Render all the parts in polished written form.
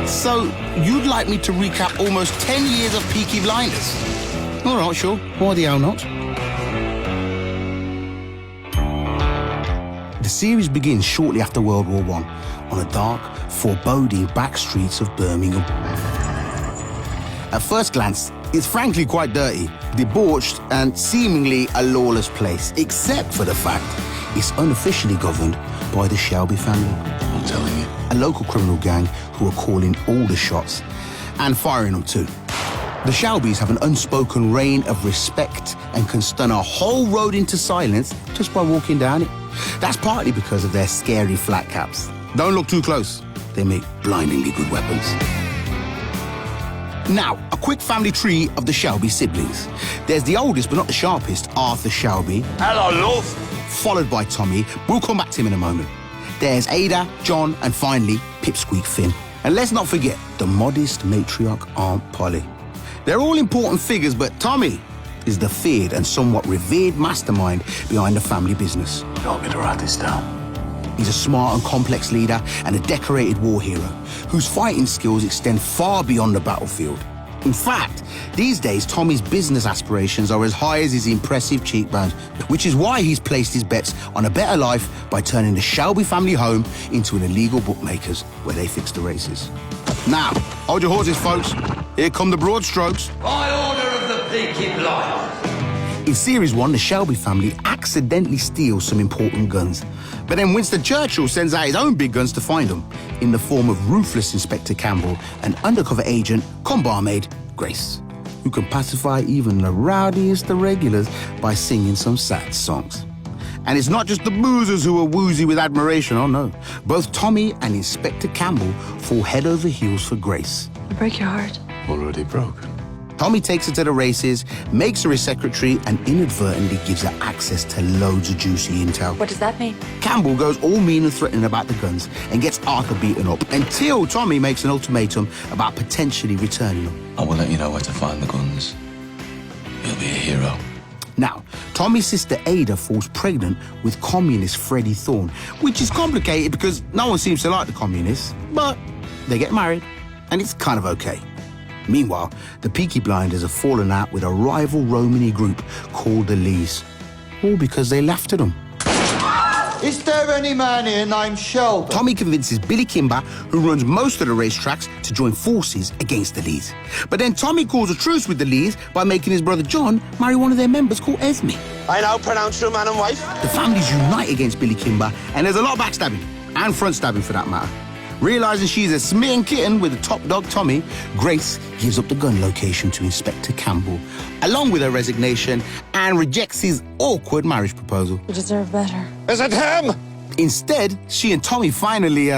So, you'd like me to recap almost 10 years of Peaky Blinders? All right, sure. Why the hell not? The series begins shortly after World War I on a dark, foreboding back streets of Birmingham. At first glance, it's frankly quite dirty, debauched, and seemingly a lawless place, except for the fact it's unofficially governed by the Shelby family. I'm telling you. A local criminal gang who are calling all the shots and firing them too. The Shelbys have an unspoken reign of respect and can stun a whole road into silence just by walking down it. That's partly because of their scary flat caps. Don't look too close. They make blindingly good weapons. Now, a quick family tree of the Shelby siblings. There's the oldest but not the sharpest, Arthur Shelby. Hello, love. Followed by Tommy. We'll come back to him in a moment. There's Ada, John, and finally, Pipsqueak Finn. And let's not forget the modest matriarch Aunt Polly. They're all important figures, but Tommy is the feared and somewhat revered mastermind behind the family business. You want me to write this down? He's a smart and complex leader and a decorated war hero whose fighting skills extend far beyond the battlefield. In fact, these days, Tommy's business aspirations are as high as his impressive cheekbones, which is why he's placed his bets on a better life by turning the Shelby family home into an illegal bookmakers where they fix the races. Now, hold your horses, folks. Here come the broad strokes. By order of the Peaky Blinders. In Series 1, the Shelby family accidentally steals some important guns. But then Winston Churchill sends out his own big guns to find them, in the form of ruthless Inspector Campbell and undercover agent, cum barmaid, Grace, who can pacify even the rowdiest of regulars by singing some sad songs. And it's not just the boozers who are woozy with admiration, oh no. Both Tommy and Inspector Campbell fall head over heels for Grace. I break your heart. Already broken. Tommy takes her to the races, makes her his secretary, and inadvertently gives her access to loads of juicy intel. What does that mean? Campbell goes all mean and threatening about the guns and gets Arthur beaten up until Tommy makes an ultimatum about potentially returning them. I will let you know where to find the guns. You'll be a hero. Now, Tommy's sister Ada falls pregnant with communist Freddie Thorne, which is complicated because no one seems to like the communists, but they get married, and it's kind of okay. Meanwhile, the Peaky Blinders have fallen out with a rival Romany group called the Lees, all because they laughed at them. Is there any man here named Shelby? Tommy convinces Billy Kimber, who runs most of the racetracks, to join forces against the Lees. But then Tommy calls a truce with the Lees by making his brother John marry one of their members called Esme. I now pronounce you man and wife. The families unite against Billy Kimber, and there's a lot of backstabbing, and front stabbing for that matter. Realising she's a smitten kitten with the top dog Tommy, Grace gives up the gun location to Inspector Campbell, along with her resignation, and rejects his awkward marriage proposal. You deserve better. Is it him? Instead, she and Tommy finally,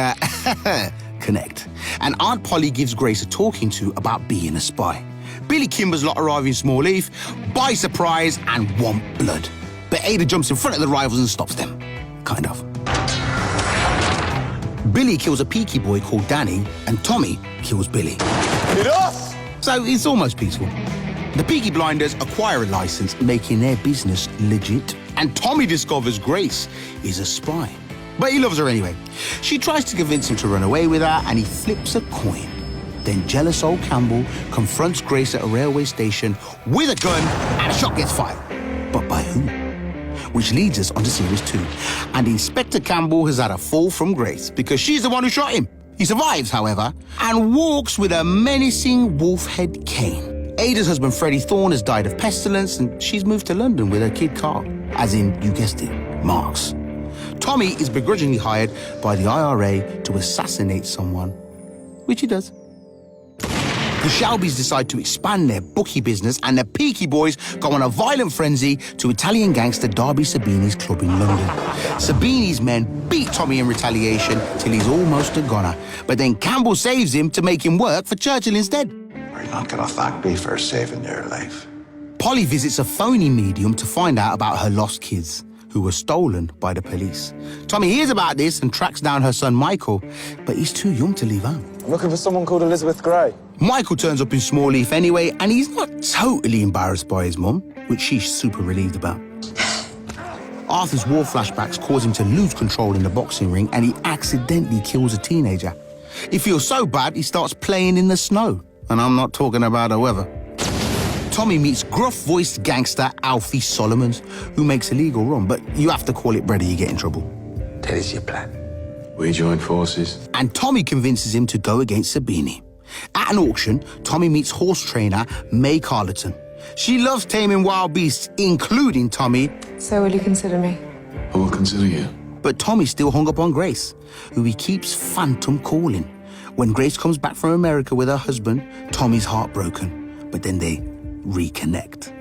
connect. And Aunt Polly gives Grace a talking to about being a spy. Billy Kimber's lot arrive in Small Heath, by surprise, and want blood. But Ada jumps in front of the rivals and stops them. Kind of. Billy kills a Peaky boy called Danny, and Tommy kills Billy. Enough! So it's almost peaceful. The Peaky Blinders acquire a license, making their business legit, and Tommy discovers Grace is a spy. But he loves her anyway. She tries to convince him to run away with her, and he flips a coin. Then jealous old Campbell confronts Grace at a railway station with a gun, and a shot gets fired. But by who? Which leads us on to Series 2. And Inspector Campbell has had a fall from Grace because she's the one who shot him. He survives, however, and walks with a menacing wolf-head cane. Ada's husband, Freddie Thorne, has died of pestilence, and she's moved to London with her kid Carl, as in, you guessed it, Marks. Tommy is begrudgingly hired by the IRA to assassinate someone, which he does. The Shelbys decide to expand their bookie business, and the Peaky boys go on a violent frenzy to Italian gangster Darby Sabini's club in London. Sabini's men beat Tommy in retaliation till he's almost a goner, but then Campbell saves him to make him work for Churchill instead. Are you not gonna thank me for saving your life? Polly visits a phony medium to find out about her lost kids, who were stolen by the police. Tommy hears about this and tracks down her son Michael, but he's too young to leave home. I'm looking for someone called Elizabeth Gray. Michael turns up in Small Heath anyway, and he's not totally embarrassed by his mum, which she's super relieved about. Arthur's war flashbacks cause him to lose control in the boxing ring, and he accidentally kills a teenager. He feels so bad, he starts playing in the snow. And I'm not talking about the weather. Tommy meets gruff-voiced gangster Alfie Solomons, who makes a legal run, but you have to call it bread or you get in trouble. That is your plan. We join forces. And Tommy convinces him to go against Sabini. At an auction, Tommy meets horse trainer May Carleton. She loves taming wild beasts, including Tommy. So will you consider me? I will consider you. But Tommy's still hung up on Grace, who he keeps phantom calling. When Grace comes back from America with her husband, Tommy's heartbroken. But then they reconnect.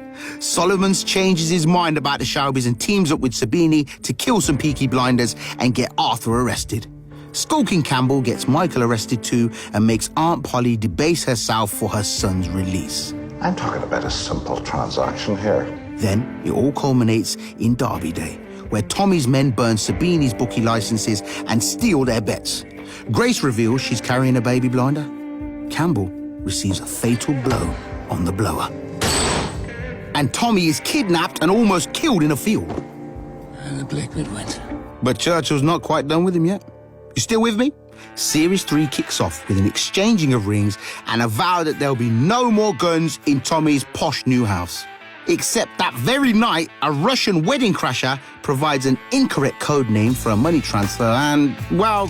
Solomons changes his mind about the Shelbys and teams up with Sabini to kill some Peaky Blinders and get Arthur arrested. Skulking Campbell gets Michael arrested too and makes Aunt Polly debase herself for her son's release. I'm talking about a simple transaction here. Then it all culminates in Derby Day, where Tommy's men burn Sabini's bookie licenses and steal their bets. Grace reveals she's carrying a baby blinder. Campbell receives a fatal blow on the blower. And Tommy is kidnapped and almost killed in a field. And the Blackwood went. But Churchill's not quite done with him yet. You still with me? Series 3 kicks off with an exchanging of rings and a vow that there'll be no more guns in Tommy's posh new house. Except that very night, a Russian wedding crasher provides an incorrect code name for a money transfer and, well,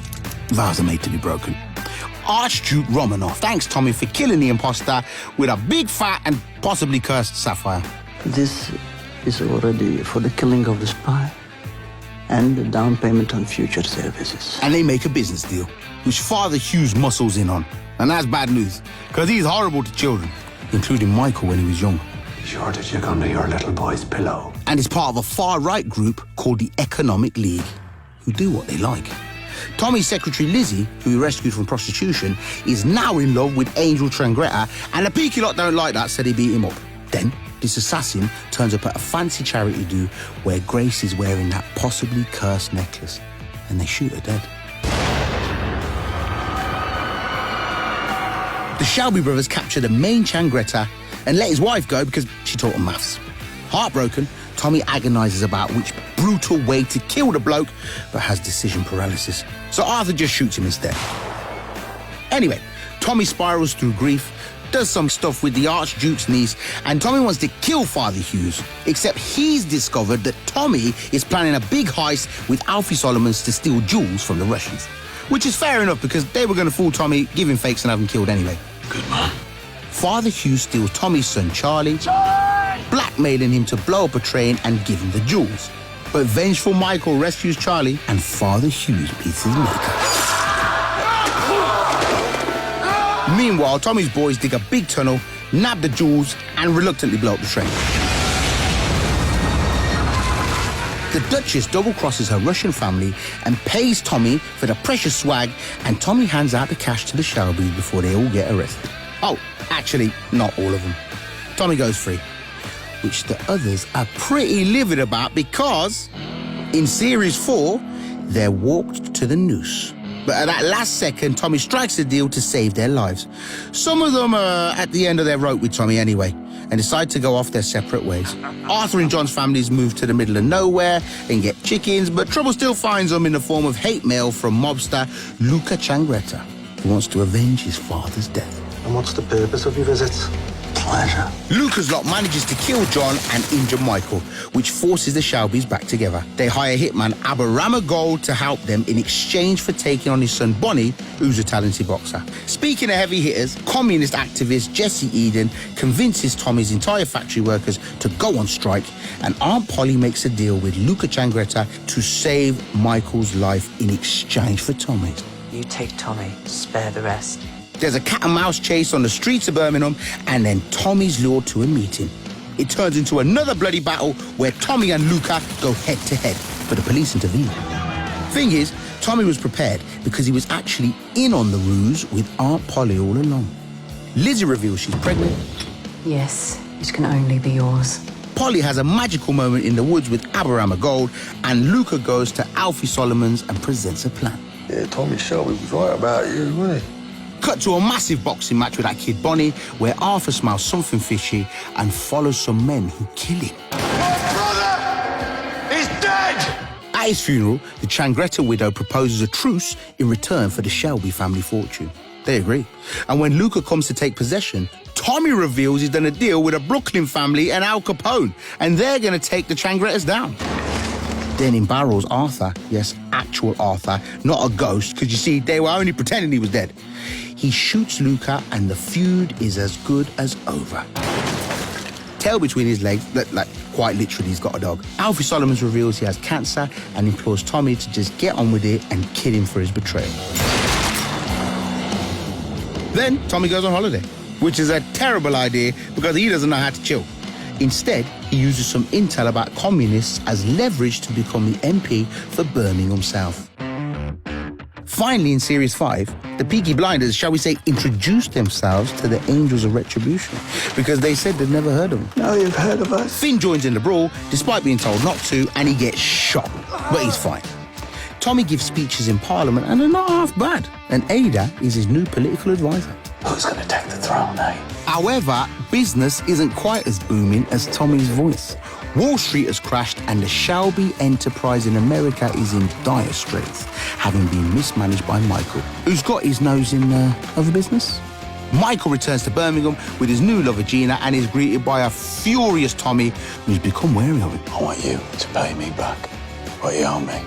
vows are made to be broken. Archduke Romanov thanks Tommy for killing the imposter with a big fat and possibly cursed sapphire. This is already for the killing of the spy and the down payment on future services. And they make a business deal, which Father Hughes muscles in on. And that's bad news, because he's horrible to children, including Michael when he was young. Be sure to check under your little boy's pillow. And is part of a far-right group called the Economic League, who do what they like. Tommy's secretary Lizzie, who he rescued from prostitution, is now in love with Angel Trangretta, and the Peaky lot don't like that, so they beat him up. Then, this assassin turns up at a fancy charity do where Grace is wearing that possibly cursed necklace, and they shoot her dead. The Shelby brothers capture the main Trangretta and let his wife go because she taught him maths. Heartbroken, Tommy agonises about which brutal way to kill the bloke, but has decision paralysis. So Arthur just shoots him instead. Anyway, Tommy spirals through grief, does some stuff with the Archduke's niece, and Tommy wants to kill Father Hughes, except he's discovered that Tommy is planning a big heist with Alfie Solomons to steal jewels from the Russians. Which is fair enough because they were going to fool Tommy, give him fakes and have him killed anyway. Good man. Father Hughes steals Tommy's son Charlie, blackmailing him to blow up a train and give him the jewels. But vengeful Michael rescues Charlie and Father Hughes beats his maker. Meanwhile, Tommy's boys dig a big tunnel, nab the jewels and reluctantly blow up the train. The Duchess double-crosses her Russian family and pays Tommy for the precious swag, and Tommy hands out the cash to the Shelbys before they all get arrested. Oh, actually, not all of them. Tommy goes free, which the others are pretty livid about because in Series 4, they're walked to the noose. But at that last second, Tommy strikes a deal to save their lives. Some of them are at the end of their rope with Tommy anyway, and decide to go off their separate ways. Arthur and John's families move to the middle of nowhere and get chickens, but trouble still finds them in the form of hate mail from mobster Luca Trangretta, who wants to avenge his father's death. And what's the purpose of your visits? Pleasure. Luca's lot manages to kill John and injure Michael, which forces the Shelbys back together. They hire hitman Aberama Gold to help them in exchange for taking on his son Bonnie, who's a talented boxer. Speaking of heavy hitters, communist activist Jesse Eden convinces Tommy's entire factory workers to go on strike, and Aunt Polly makes a deal with Luca Trangretta to save Michael's life in exchange for Tommy's. You take Tommy, spare the rest. There's a cat-and-mouse chase on the streets of Birmingham, and then Tommy's lured to a meeting. It turns into another bloody battle where Tommy and Luca go head-to-head, but the police intervene. Thing is, Tommy was prepared because he was actually in on the ruse with Aunt Polly all along. Lizzie reveals she's pregnant. Yes, it can only be yours. Polly has a magical moment in the woods with Aberama Gold, and Luca goes to Alfie Solomons and presents a plan. Yeah, Tommy Shelby was right about you, wasn't he? Cut to a massive boxing match with that kid Bonnie, where Arthur smells something fishy and follows some men who kill him. Brother! He's dead! At his funeral, the Changretta widow proposes a truce in return for the Shelby family fortune. They agree. And when Luca comes to take possession, Tommy reveals he's done a deal with a Brooklyn family and Al Capone, and they're going to take the Changrettas down. Then in barrels Arthur, yes, actual Arthur, not a ghost, because you see, they were only pretending he was dead. He shoots Luca, and the feud is as good as over. Tail between his legs, like quite literally, he's got a dog. Alfie Solomons reveals he has cancer and implores Tommy to just get on with it and kill him for his betrayal. Then Tommy goes on holiday, which is a terrible idea because he doesn't know how to chill. Instead, he uses some intel about communists as leverage to become the MP for Birmingham South. Finally, in Series 5, the Peaky Blinders, shall we say, introduced themselves to the Angels of Retribution because they said they'd never heard of them. Now you've heard of us. Finn joins in the brawl, despite being told not to, and he gets shot. But he's fine. Tommy gives speeches in Parliament, and they're not half bad. And Ada is his new political advisor. Who's gonna take the throne, eh? However, business isn't quite as booming as Tommy's voice. Wall Street has crashed, and the Shelby enterprise in America is in dire straits, having been mismanaged by Michael, who's got his nose in other business. Michael returns to Birmingham with his new lover Gina and is greeted by a furious Tommy who's become wary of him. I want you to pay me back what you owe me.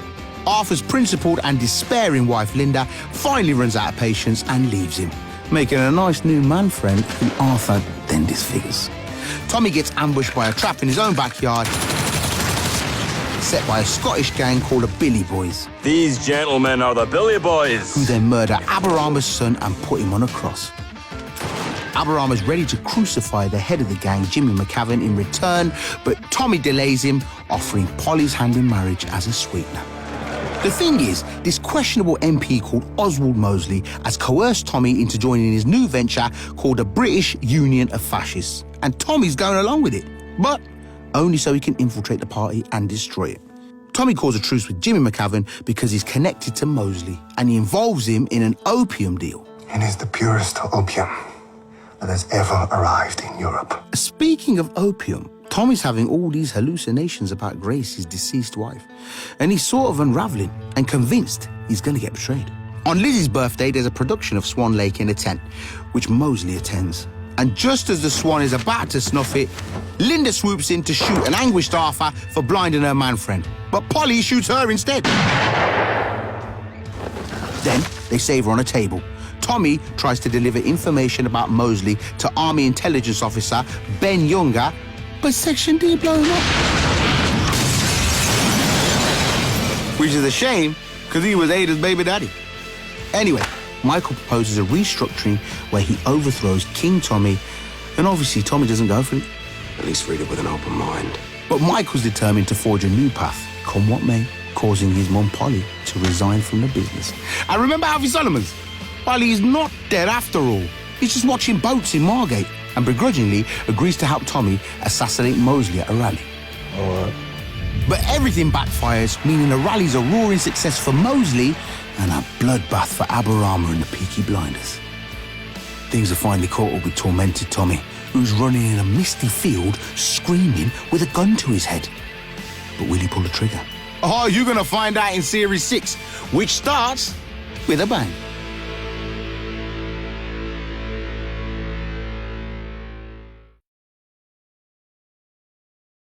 Arthur's principled and despairing wife Linda finally runs out of patience and leaves him, making a nice new man friend who Arthur then disfigures. Tommy gets ambushed by a trap in his own backyard, set by a Scottish gang called the Billy Boys. These gentlemen are the Billy Boys. Who then murder Aberama's son and put him on a cross. Aberama's ready to crucify the head of the gang, Jimmy McCavan, in return, but Tommy delays him, offering Polly's hand in marriage as a sweetener. The thing is, this questionable MP called Oswald Mosley has coerced Tommy into joining his new venture called the British Union of Fascists. And Tommy's going along with it, but only so he can infiltrate the party and destroy it. Tommy calls a truce with Jimmy McCavan because he's connected to Mosley, and he involves him in an opium deal. It is the purest opium that has ever arrived in Europe. Speaking of opium, Tommy's having all these hallucinations about Grace, his deceased wife, and he's sort of unraveling and convinced he's going to get betrayed. On Lizzie's birthday, there's a production of Swan Lake in a tent, which Mosley attends. And just as the Swan is about to snuff it, Linda swoops in to shoot an anguished Arthur for blinding her man-friend. But Polly shoots her instead. Then they save her on a table. Tommy tries to deliver information about Mosley to Army Intelligence Officer Ben Younger, but Section D blow him up. Which is a shame, because he was Ada's baby daddy. Anyway, Michael proposes a restructuring where he overthrows King Tommy, and obviously Tommy doesn't go for it. At least read it with an open mind. But Michael's determined to forge a new path, come what may, causing his mum Polly to resign from the business. And remember Alfie Solomons? Well, he's not dead after all. He's just watching boats in Margate and begrudgingly agrees to help Tommy assassinate Mosley at a rally. All right. But everything backfires, meaning the rally's a roaring success for Mosley and a bloodbath for Aberama and the Peaky Blinders. Things are finally caught up with tormented Tommy, who's running in a misty field, screaming with a gun to his head. But will he pull the trigger? Oh, you're going to find out in Series 6, which starts with a bang.